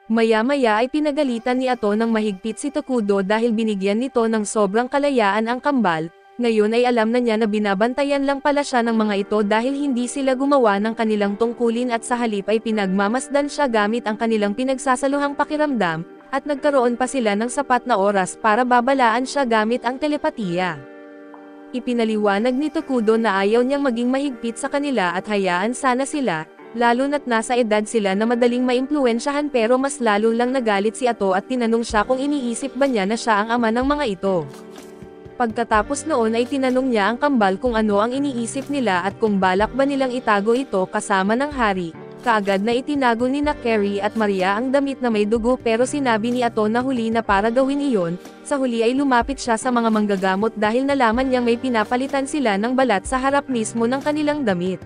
Maya-maya ay pinagalitan ni Ato ng mahigpit si Tokudo dahil binigyan nito ng sobrang kalayaan ang kambal. Ngayon ay alam na niya na binabantayan lang pala siya ng mga ito dahil hindi sila gumawa ng kanilang tungkulin at sa halip ay pinagmamasdan siya gamit ang kanilang pinagsasaluhang pakiramdam, at nagkaroon pa sila ng sapat na oras para babalaan siya gamit ang telepatiya. Ipinaliwanag ni Tokudo na ayaw niyang maging mahigpit sa kanila at hayaan sana sila, lalo na't nasa edad sila na madaling maimpluwensyahan, pero mas lalo lang nagalit si Ato at tinanong siya kung iniisip ba niya na siya ang ama ng mga ito. Pagkatapos noon ay tinanong niya ang kambal kung ano ang iniisip nila at kung balak ba nilang itago ito kasama ng hari. Kaagad na itinago ni Carrie at Maria ang damit na may dugo, pero sinabi ni Ato na huli na para gawin iyon. Sa huli ay lumapit siya sa mga manggagamot dahil nalaman niyang may pinapalitan sila ng balat sa harap mismo ng kanilang damit.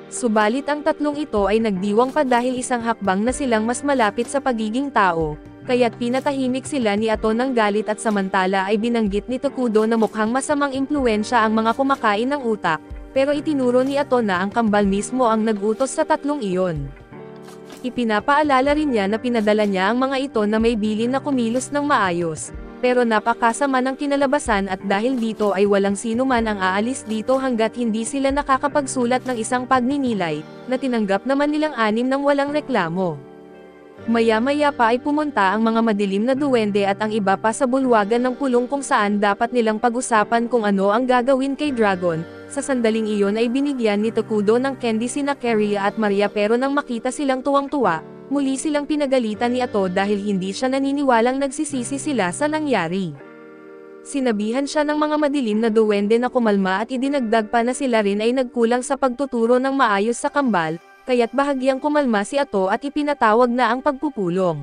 Subalit ang tatlong ito ay nagdiwang pa dahil isang hakbang na silang mas malapit sa pagiging tao, kaya't pinatahimik sila ni Ato ng galit at samantala ay binanggit ni Tokudo na mukhang masamang impluwensya ang mga kumakain ng utak. Pero itinuro ni Ato na ang kambal mismo ang nag-utos sa tatlong iyon. Ipinapaalala rin niya na pinadala niya ang mga ito na may bilin na kumilos ng maayos, pero napakasama ng kinalabasan at dahil dito ay walang sino man ang aalis dito hanggat hindi sila nakakapagsulat ng isang pagninilay, na tinanggap naman nilang 6 nang walang reklamo. Maya-maya pa ay pumunta ang mga madilim na duwende at ang iba pa sa bulwagan ng pulong kung saan dapat nilang pag-usapan kung ano ang gagawin kay Dragon. Sa sandaling iyon ay binigyan ni Tokudo ng candy sina Carrie at Maria, pero nang makita silang tuwang-tuwa, muli silang pinagalitan ni Ato dahil hindi siya naniniwalang nagsisisi sila sa nangyari. Sinabihan siya ng mga madilim na duwende na kumalma at idinagdag pa na sila rin ay nagkulang sa pagtuturo ng maayos sa kambal, kaya't bahagyang kumalma si Ato at ipinatawag na ang pagpupulong.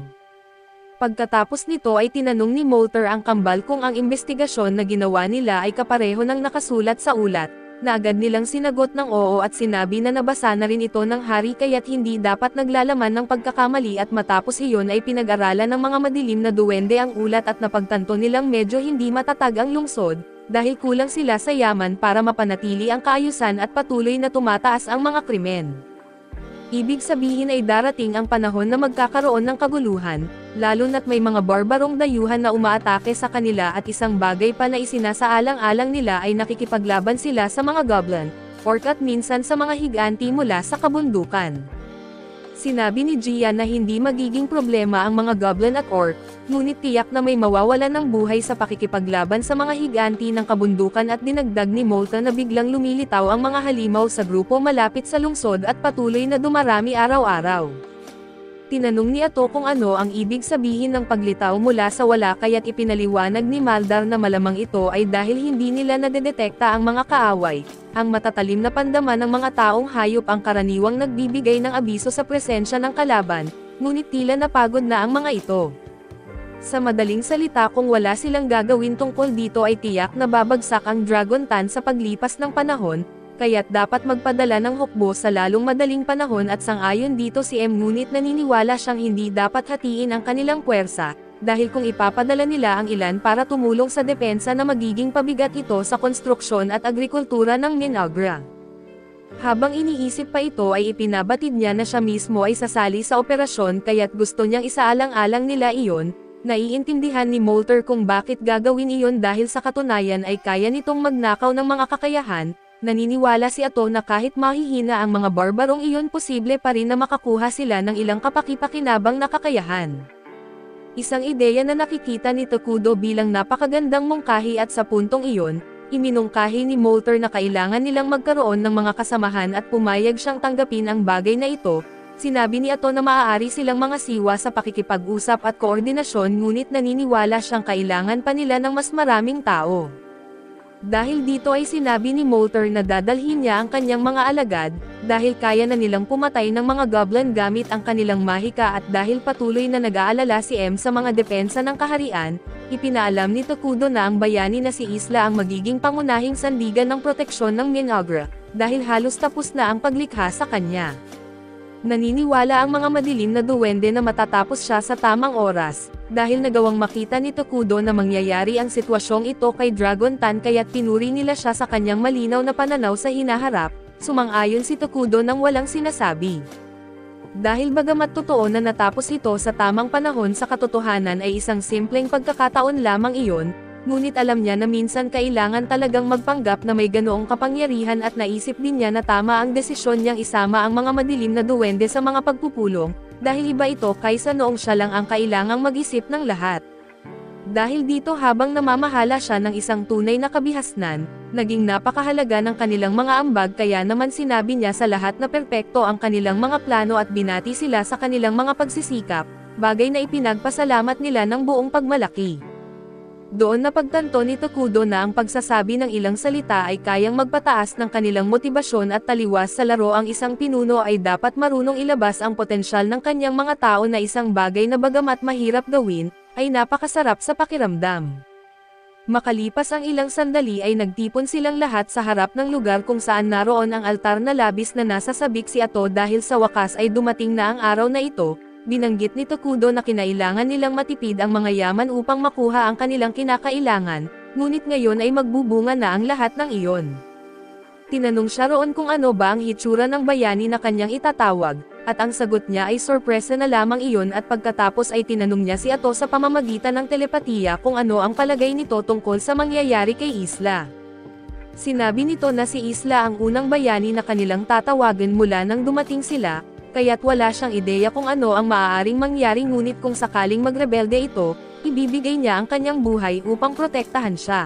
Pagkatapos nito ay tinanong ni Molter ang kambal kung ang investigasyon na ginawa nila ay kapareho ng nakasulat sa ulat, na agad nilang sinagot ng oo at sinabi na nabasa na rin ito ng hari kaya't hindi dapat naglalaman ng pagkakamali, at matapos iyon ay pinag-aralan ng mga madilim na duwende ang ulat at napagtanto nilang medyo hindi matatag ang lungsod, dahil kulang sila sa yaman para mapanatili ang kaayusan at patuloy na tumataas ang mga krimen. Ibig sabihin ay darating ang panahon na magkakaroon ng kaguluhan, lalo na't may mga barbarong dayuhan na umaatake sa kanila, at isang bagay pa na isinasaalang-alang nila ay nakikipaglaban sila sa mga goblin, orc at minsan sa mga higanti mula sa kabundukan. Sinabi ni Gia na hindi magiging problema ang mga goblin at orc, ngunit tiyak na may mawawalan ng buhay sa pakikipaglaban sa mga higanti ng kabundukan, at dinagdag ni Molta na biglang lumilitaw ang mga halimaw sa grupo malapit sa lungsod at patuloy na dumarami araw-araw. Tinanong ni Ato kung ano ang ibig sabihin ng paglitaw mula sa wala, kaya't ipinaliwanag ni Maldar na malamang ito ay dahil hindi nila nadedetekta ang mga kaaway. Ang matatalim na pandaman ng mga taong hayop ang karaniwang nagbibigay ng abiso sa presensya ng kalaban, ngunit tila napagod na ang mga ito. Sa madaling salita, kung wala silang gagawin tungkol dito ay tiyak na babagsak ang Dragon Tan sa paglipas ng panahon, kaya't dapat magpadala ng hukbo sa lalong madaling panahon, at sang-ayon dito si M, ngunit naniniwala siyang hindi dapat hatiin ang kanilang puwersa, dahil kung ipapadala nila ang ilan para tumulong sa depensa na magiging pabigat ito sa konstruksyon at agrikultura ng Minagra. Habang iniisip pa ito ay ipinabatid niya na siya mismo ay sasali sa operasyon, kaya't gusto niyang isaalang-alang nila iyon. Naiintindihan ni Molter kung bakit gagawin iyon dahil sa katunayan ay kaya nitong magnakaw ng mga kakayahan. Naniniwala si Ato na kahit mahihina ang mga barbarong iyon, posible pa rin na makakuha sila ng ilang kapaki-pakinabang na kakayahan. Isang ideya na nakikita ni Tokudo bilang napakagandang mungkahi, at sa puntong iyon, iminungkahi ni Molter na kailangan nilang magkaroon ng mga kasamahan at pumayag siyang tanggapin ang bagay na ito. Sinabi ni Ato na maaari silang mga siwa sa pakikipag-usap at koordinasyon, ngunit naniniwala siyang kailangan pa nila ng mas maraming tao. Dahil dito ay sinabi ni Molter na dadalhin niya ang kanyang mga alagad, dahil kaya na nilang pumatay ng mga goblin gamit ang kanilang mahika, at dahil patuloy na nag-aalala si M sa mga depensa ng kaharian, ipinaalam ni Tokudo na ang bayani na si Isla ang magiging pangunahing sandigan ng proteksyon ng Minagra, dahil halos tapos na ang paglikha sa kanya. Naniniwala ang mga madilim na duwende na matatapos siya sa tamang oras, dahil nagawang makita ni Tokudo na mangyayari ang sitwasyong ito kay Dragon Tan, kaya't pinuri nila siya sa kanyang malinaw na pananaw sa hinaharap. Sumang-ayon si Tokudo nang walang sinasabi. Dahil bagamat totoo na natapos ito sa tamang panahon, sa katotohanan ay isang simpleng pagkakataon lamang iyon, ngunit alam niya na minsan kailangan talagang magpanggap na may ganoong kapangyarihan at naisip din niya na tama ang desisyon niyang isama ang mga madilim na duwende sa mga pagpupulong, dahil iba ito kaysa noong siya lang ang kailangang mag-isip ng lahat. Dahil dito habang namamahala siya ng isang tunay na kabihasnan, naging napakahalaga ng kanilang mga ambag kaya naman sinabi niya sa lahat na perpekto ang kanilang mga plano at binati sila sa kanilang mga pagsisikap, bagay na ipinagpasalamat nila ng buong pagmalaki. Doon napagtanto ni Tokudo na ang pagsasabi ng ilang salita ay kayang magpataas ng kanilang motibasyon at taliwas sa laro. Ang isang pinuno ay dapat marunong ilabas ang potensyal ng kanyang mga tao na isang bagay na bagamat mahirap gawin, ay napakasarap sa pakiramdam. Makalipas ang ilang sandali ay nagtipon silang lahat sa harap ng lugar kung saan naroon ang altar na labis na nasa sabik si Ato. Dahil sa wakas ay dumating na ang araw na ito, binanggit ni Tokudo na kinailangan nilang matipid ang mga yaman upang makuha ang kanilang kinakailangan, ngunit ngayon ay magbubunga na ang lahat ng iyon. Tinanong siya roon kung ano ba ang hitsura ng bayani na kanyang itatawag, at ang sagot niya ay sorpresa na lamang iyon. At pagkatapos ay tinanong niya si Ato sa pamamagitan ng telepatiya kung ano ang palagay nito tungkol sa mangyayari kay Isla. Sinabi nito na si Isla ang unang bayani na kanilang tatawagan mula nang dumating sila, kaya't wala siyang ideya kung ano ang maaaring mangyari, ngunit kung sakaling magrebelde ito, ibibigay niya ang kanyang buhay upang protektahan siya.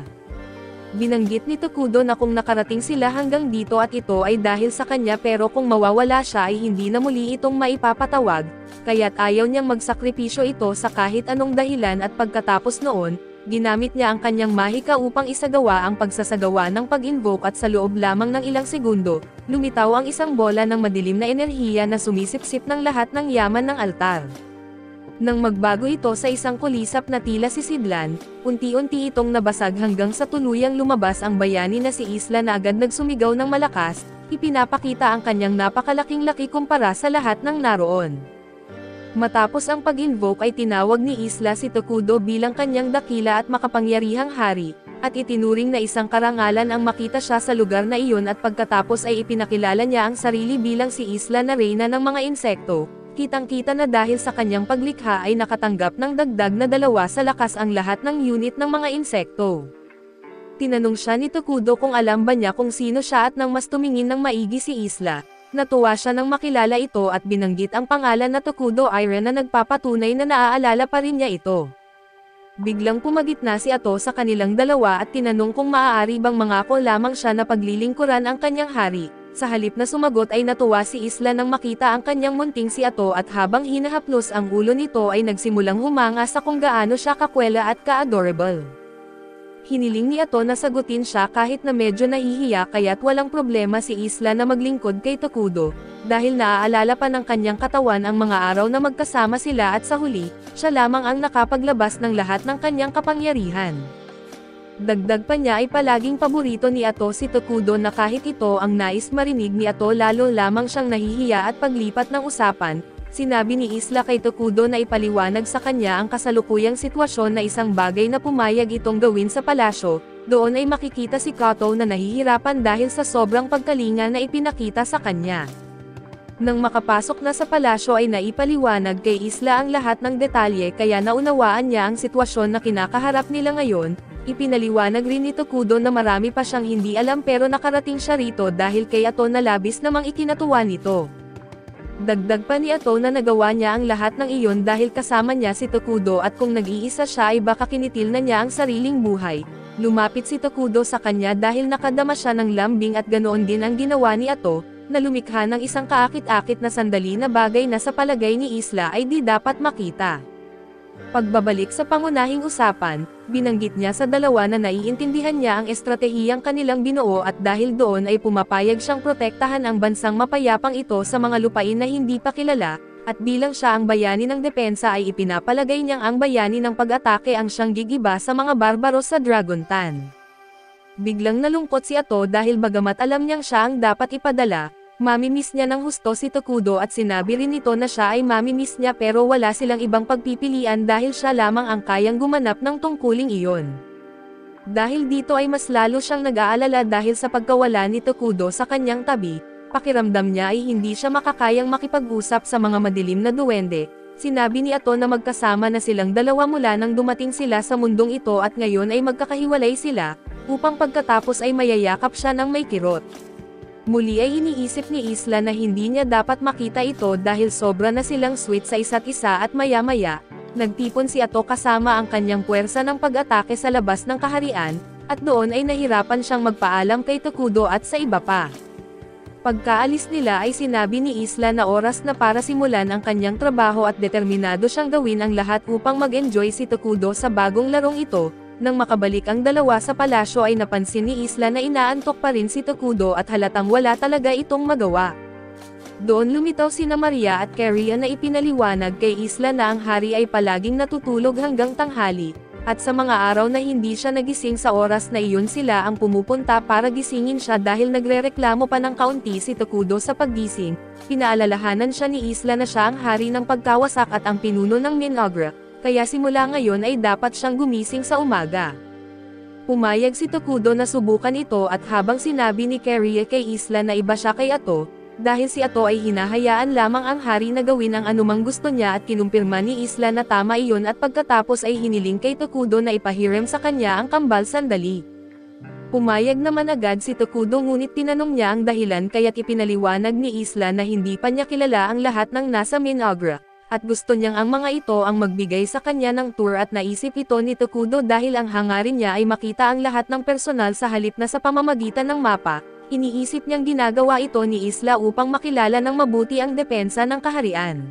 Binanggit ni Tokudo na kung nakarating sila hanggang dito at ito ay dahil sa kanya, pero kung mawawala siya ay hindi na muli itong maipapatawag, kaya't ayaw niyang magsakripisyo ito sa kahit anong dahilan. At pagkatapos noon, ginamit niya ang kanyang mahika upang isagawa ang pagsasagawa ng pag-invoke at sa loob lamang ng ilang segundo, lumitaw ang isang bola ng madilim na enerhiya na sumisipsip ng lahat ng yaman ng altar. Nang magbago ito sa isang kulisap na tila sisidlan, unti-unti itong nabasag hanggang sa tuluyang lumabas ang bayani na si Isla na agad nagsumigaw ng malakas, ipinapakita ang kanyang napakalaking laki kumpara sa lahat ng naroon. Matapos ang pag-invoke ay tinawag ni Isla si Tokudo bilang kanyang dakila at makapangyarihang hari, at itinuring na isang karangalan ang makita siya sa lugar na iyon. At pagkatapos ay ipinakilala niya ang sarili bilang si Isla na reyna ng mga insekto. Kitang-kita na dahil sa kanyang paglikha ay nakatanggap ng dagdag na 2 sa lakas ang lahat ng unit ng mga insekto. Tinanong siya ni Tokudo kung alam ba niya kung sino siya, at nang mas tumingin ng maigi si Isla, natuwa siya nang makilala ito at binanggit ang pangalan na Tokudo Iron na nagpapatunay na naaalala pa rin niya ito. Biglang pumagitna si Ato sa kanilang dalawa at tinanong kung maaari bang mangako lamang siya na paglilingkuran ang kanyang hari. Sa halip na sumagot ay natuwa si Isla nang makita ang kanyang munting si Ato, at habang hinahaplos ang ulo nito ay nagsimulang humanga sa kung gaano siya kakwela at ka-adorable. Hiniling ni Ato na sagutin siya kahit na medyo nahihiya, kaya't walang problema si Isla na maglingkod kay Tokudo, dahil naaalala pa ng kanyang katawan ang mga araw na magkasama sila, at sa huli, siya lamang ang nakapaglabas ng lahat ng kanyang kapangyarihan. Dagdag pa niya ay palaging paborito ni Ato si Tokudo na kahit ito ang nais marinig ni Ato lalo lamang siyang nahihiya. At paglipat ng usapan, sinabi ni Isla kay Tokudo na ipaliwanag sa kanya ang kasalukuyang sitwasyon na isang bagay na pumayag itong gawin sa palasyo. Doon ay makikita si Kato na nahihirapan dahil sa sobrang pagkalinga na ipinakita sa kanya. Nang makapasok na sa palasyo ay naipaliwanag kay Isla ang lahat ng detalye, kaya naunawaan niya ang sitwasyon na kinakaharap nila ngayon. Ipinaliwanag rin ni Tokudo na marami pa siyang hindi alam, pero nakarating siya rito dahil kay Ato na labis namang ikinatuwa nito. Dagdag pa ni Ato na nagawa niya ang lahat ng iyon dahil kasama niya si Tokudo, at kung nag-iisa siya ay baka kinitil na niya ang sariling buhay. Lumapit si Tokudo sa kanya dahil nakadama siya ng lambing, at ganoon din ang ginawa ni Ato, na lumikha ng isang kaakit-akit na sandali na bagay na sa palagay ni Isla ay di dapat makita. Pagbabalik sa pangunahing usapan, binanggit niya sa dalawa na naiintindihan niya ang estratehiyang kanilang binuo, at dahil doon ay pumapayag siyang protektahan ang bansang mapayapang ito sa mga lupain na hindi pa kilala, at bilang siya ang bayani ng depensa ay ipinapalagay niyang ang bayani ng pag-atake ang siyang gigiba sa mga barbaro sa Dragontan. Biglang nalungkot si Ato dahil bagamat alam niyang siya ang dapat ipadala, mamimiss niya ng husto si Tokudo, at sinabi rin nito na siya ay mamimiss niya, pero wala silang ibang pagpipilian dahil siya lamang ang kayang gumanap ng tungkuling iyon. Dahil dito ay mas lalo siyang nag-aalala dahil sa pagkawala ni Tokudo sa kanyang tabi, pakiramdam niya ay hindi siya makakayang makipag-usap sa mga madilim na duwende. Sinabi ni Ato na magkasama na silang dalawa mula nang dumating sila sa mundong ito at ngayon ay magkakahiwalay sila, upang pagkatapos ay mayayakap siya ng may kirot. Muli ay iniisip ni Isla na hindi niya dapat makita ito dahil sobra na silang sweet sa isa't isa at maya-maya, nagtipon si Ato kasama ang kanyang puwersa ng pag-atake sa labas ng kaharian, at doon ay nahirapan siyang magpaalam kay Tokudo at sa iba pa. Pagkaalis nila ay sinabi ni Isla na oras na para simulan ang kanyang trabaho at determinado siyang gawin ang lahat upang mag-enjoy si Tokudo sa bagong larong ito. Nang makabalik ang dalawa sa palasyo ay napansin ni Isla na inaantok pa rin si Tokudo at halatang wala talaga itong magawa. Doon lumitaw sina Maria at Carrie na ipinaliwanag kay Isla na ang hari ay palaging natutulog hanggang tanghali, at sa mga araw na hindi siya nagising sa oras na iyon sila ang pumupunta para gisingin siya dahil nagrereklamo pa ng kaunti si Tokudo sa paggising. Pinaalalahanan siya ni Isla na siya ang hari ng pagkawasak at ang pinuno ng Minagra, kaya simula ngayon ay dapat siyang gumising sa umaga. Pumayag si Tokudo na subukan ito at habang sinabi ni Carrie kay Isla na iba siya kay Ato, dahil si Ato ay hinahayaan lamang ang hari na gawin ang anumang gusto niya at kinumpirma ni Isla na tama iyon at pagkatapos ay hiniling kay Tokudo na ipahiram sa kanya ang kambal sandali. Pumayag naman agad si Tokudo ngunit tinanong niya ang dahilan kaya't ipinaliwanag ni Isla na hindi pa niya kilala ang lahat ng nasa Minagra, at gusto niyang ang mga ito ang magbigay sa kanya ng tour at naisip ito ni Tokudo dahil ang hangarin niya ay makita ang lahat ng personal sa halip na sa pamamagitan ng mapa. Iniisip niyang ginagawa ito ni Isla upang makilala ng mabuti ang depensa ng kaharian.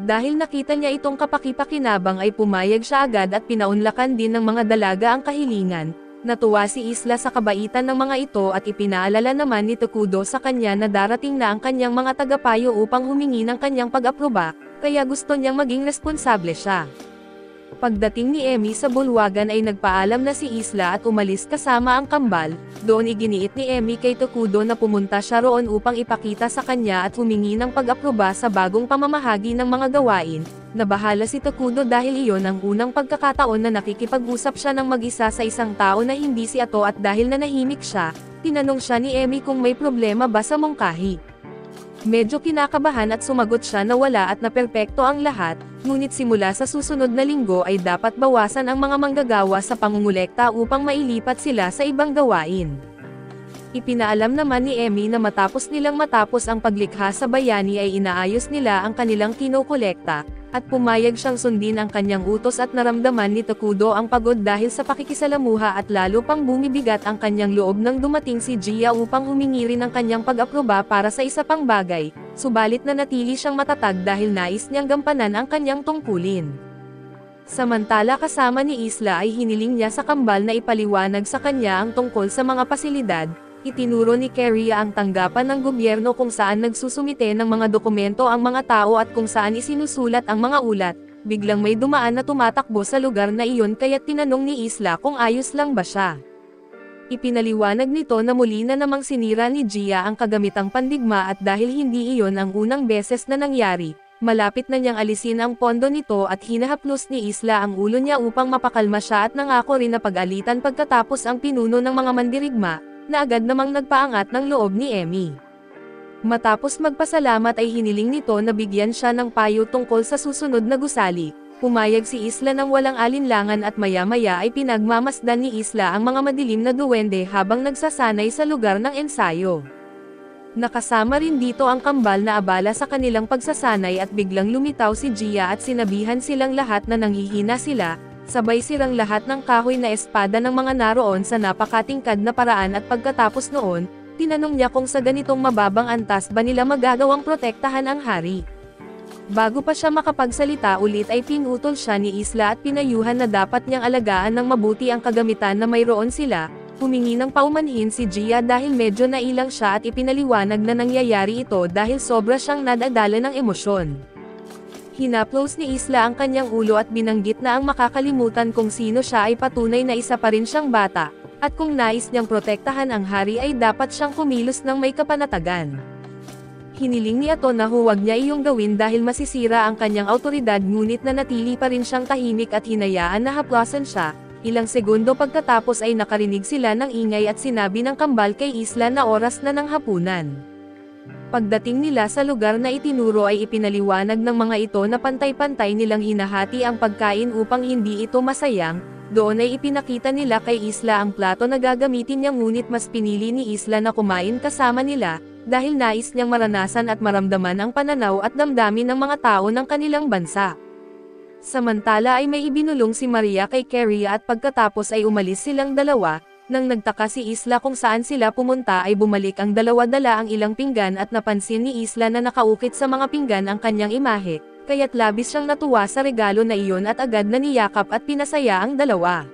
Dahil nakita niya itong kapakipakinabang ay pumayag siya agad at pinaunlakan din ng mga dalaga ang kahilingan. Natuwa si Isla sa kabaitan ng mga ito at ipinaalala naman ni Tokudo sa kanya na darating na ang kanyang mga tagapayo upang humingi ng kanyang pag-aproba, kaya gusto niyang maging responsable siya. Pagdating ni Emi sa bulwagan ay nagpaalam na si Isla at umalis kasama ang kambal. Doon iginiit ni Emi kay Tokudo na pumunta siya roon upang ipakita sa kanya at humingi ng pag-aproba sa bagong pamamahagi ng mga gawain. Nabahala si Tokudo dahil iyon ang unang pagkakataon na nakikipag-usap siya ng mag-isa sa isang tao na hindi si Ato at dahil nanahimik siya, tinanong siya ni Emi kung may problema ba sa mungkahi. Medyo kinakabahan at sumagot siya na wala at na perpekto ang lahat, ngunit simula sa susunod na linggo ay dapat bawasan ang mga manggagawa sa pangungulekta upang mailipat sila sa ibang gawain. Ipinaalam naman ni Emi na matapos ang paglikha sa bayani ay inaayos nila ang kanilang kinokolekta, at pumayag siyang sundin ang kanyang utos at naramdaman ni Tokudo ang pagod dahil sa pakikisalamuha at lalo pang bumibigat ang kanyang loob nang dumating si Gia upang humingi rin ng kanyang pag-aproba para sa isa pang bagay, subalit nanatili siyang matatag dahil nais niyang gampanan ang kanyang tungkulin. Samantala kasama ni Isla ay hiniling niya sa kambal na ipaliwanag sa kanya ang tungkol sa mga pasilidad. Itinuro ni Carrie ang tanggapan ng gobyerno kung saan nagsusumite ng mga dokumento ang mga tao at kung saan isinusulat ang mga ulat. Biglang may dumaan na tumatakbo sa lugar na iyon kaya't tinanong ni Isla kung ayos lang ba siya. Ipinaliwanag nito na muli na namang sinira ni Gia ang kagamitang pandigma at dahil hindi iyon ang unang beses na nangyari, malapit na niyang alisin ang pondo nito at hinahaplos ni Isla ang ulo niya upang mapakalma siya at nangako rin na pag-alitan pagkatapos ang pinuno ng mga mandirigma, na agad namang nagpaangat ng loob ni Emi. Matapos magpasalamat ay hiniling nito na bigyan siya ng payo tungkol sa susunod na gusali. Pumayag si Isla ng walang alinlangan at maya-maya ay pinagmamasdan ni Isla ang mga madilim na duwende habang nagsasanay sa lugar ng ensayo. Nakasama rin dito ang kambal na abala sa kanilang pagsasanay at biglang lumitaw si Gia at sinabihan silang lahat na nanghihina sila. Sabay sirang lahat ng kahoy na espada ng mga naroon sa napakatingkad na paraan at pagkatapos noon, tinanong niya kung sa ganitong mababang antas ba nila magagawang protektahan ang hari. Bago pa siya makapagsalita ulit ay pinutol siya ni Isla at pinayuhan na dapat niyang alagaan ng mabuti ang kagamitan na mayroon sila. Humingi ng paumanhin si Gia dahil medyo nailang siya at ipinaliwanag na nangyayari ito dahil sobra siyang nadadala ng emosyon. Hinaplos ni Isla ang kanyang ulo at binanggit na ang makakalimutan kung sino siya ay patunay na isa pa rin siyang bata, at kung nais niyang protektahan ang hari ay dapat siyang kumilos ng may kapanatagan. Hiniling ni Ato na huwag niya iyong gawin dahil masisira ang kanyang autoridad ngunit nanatili pa rin siyang tahimik at hinayaan na haplasan siya. Ilang segundo pagkatapos ay nakarinig sila ng ingay at sinabi ng kambal kay Isla na oras na ng hapunan. Pagdating nila sa lugar na itinuro ay ipinaliwanag ng mga ito na pantay-pantay nilang hinahati ang pagkain upang hindi ito masayang. Doon ay ipinakita nila kay Isla ang plato na gagamitin niya, ngunit mas pinili ni Isla na kumain kasama nila, dahil nais niyang maranasan at maramdaman ang pananaw at damdamin ng mga tao ng kanilang bansa. Samantala ay may ibinulong si Maria kay Carrie at pagkatapos ay umalis silang dalawa. Nang nagtaka si Isla kung saan sila pumunta ay bumalik ang dalawa, dala ang ilang pinggan at napansin ni Isla na nakaukit sa mga pinggan ang kanyang imahe, kaya't labis siyang natuwa sa regalo na iyon at agad na niyakap at pinasaya ang dalawa.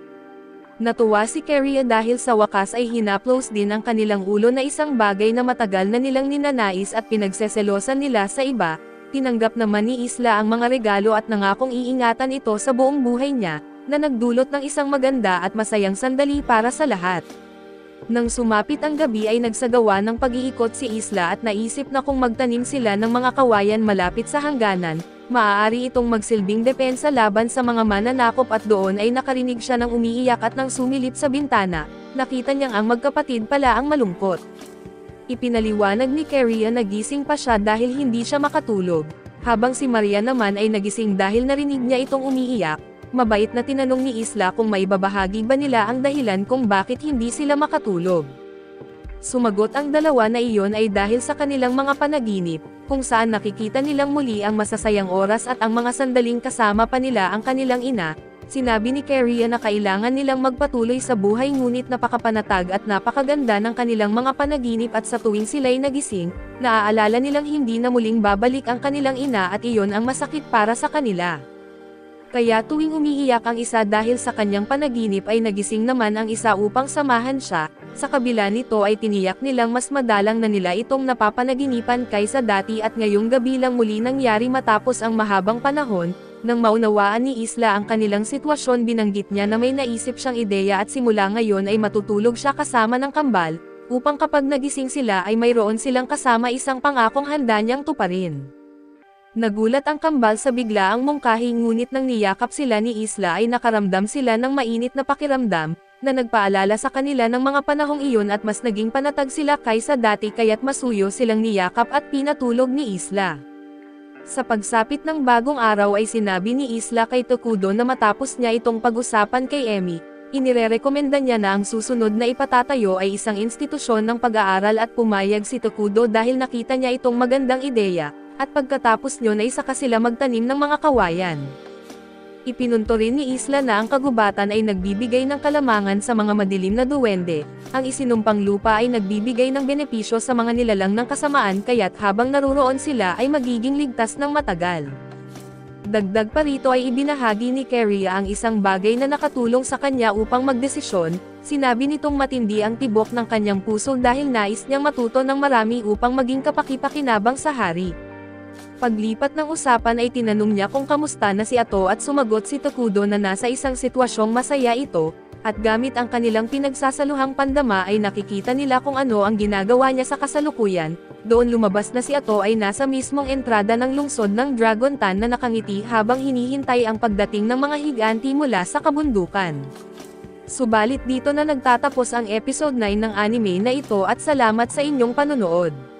Natuwa si Carrie dahil sa wakas ay hinaplos din ang kanilang ulo na isang bagay na matagal na nilang ninanais at pinagseselosan nila sa iba. Tinanggap naman ni Isla ang mga regalo at nangakong iingatan ito sa buong buhay niya, na nagdulot ng isang maganda at masayang sandali para sa lahat. Nang sumapit ang gabi ay nagsagawa ng pag-iikot si Isla at naisip na kung magtanim sila ng mga kawayan malapit sa hangganan, maaari itong magsilbing depensa laban sa mga mananakop, at doon ay nakarinig siya ng umiiyak at nang sumilip sa bintana, nakita niyang ang magkapatid pala ang malungkot. Ipinaliwanag ni Carrie na gising pa siya dahil hindi siya makatulog, habang si Maria naman ay nagising dahil narinig niya itong umiiyak. Mabait na tinanong ni Isla kung may babahagi ba nila ang dahilan kung bakit hindi sila makatulog. Sumagot ang dalawa na iyon ay dahil sa kanilang mga panaginip, kung saan nakikita nilang muli ang masasayang oras at ang mga sandaling kasama pa nila ang kanilang ina. Sinabi ni Carrie na kailangan nilang magpatuloy sa buhay, ngunit napakapanatag at napakaganda ng kanilang mga panaginip, at sa tuwing sila'y nagising, naaalala nilang hindi na muling babalik ang kanilang ina at iyon ang masakit para sa kanila. Kaya tuwing umiiyak ang isa dahil sa kanyang panaginip ay nagising naman ang isa upang samahan siya. Sa kabila nito ay tiniyak nilang mas madalang na nila itong napapanaginipan kaysa dati, at ngayong gabi lang muli nangyari matapos ang mahabang panahon. Nang maunawaan ni Isla ang kanilang sitwasyon, binanggit niya na may naisip siyang ideya at simula ngayon ay matutulog siya kasama ng kambal, upang kapag nagising sila ay mayroon silang kasama isang pangakong handa niyang tuparin. Nagulat ang kambal sa biglaang mungkahi, ngunit nang niyakap sila ni Isla ay nakaramdam sila ng mainit na pakiramdam, na nagpaalala sa kanila ng mga panahong iyon, at mas naging panatag sila kaysa dati, kaya't masuyo silang niyakap at pinatulog ni Isla. Sa pagsapit ng bagong araw ay sinabi ni Isla kay Tokudo na matapos niya itong pag-usapan kay Emi, inirerekomenda niya na ang susunod na ipatatayo ay isang institusyon ng pag-aaral, at pumayag si Tokudo dahil nakita niya itong magandang ideya. At pagkatapos nyon ay saka sila magtanim ng mga kawayan. Ipinunto rin ni Isla na ang kagubatan ay nagbibigay ng kalamangan sa mga madilim na duwende, ang isinumpang lupa ay nagbibigay ng benepisyo sa mga nilalang ng kasamaan, kaya't habang naruroon sila ay magiging ligtas ng matagal. Dagdag pa rito ay ibinahagi ni Carrie ang isang bagay na nakatulong sa kanya upang magdesisyon. Sinabi nitong matindi ang tibok ng kanyang puso dahil nais niyang matuto ng marami upang maging kapaki-pakinabang sa hari. Paglipat ng usapan ay tinanong niya kung kamusta na si Ato, at sumagot si Tokudo na nasa isang sitwasyong masaya ito, at gamit ang kanilang pinagsasaluhang pandama ay nakikita nila kung ano ang ginagawa niya sa kasalukuyan. Doon lumabas na si Ato ay nasa mismong entrada ng lungsod ng Dragon Tan na nakangiti habang hinihintay ang pagdating ng mga higanti mula sa kabundukan. Subalit dito na nagtatapos ang episode 9 ng anime na ito, at salamat sa inyong panonood.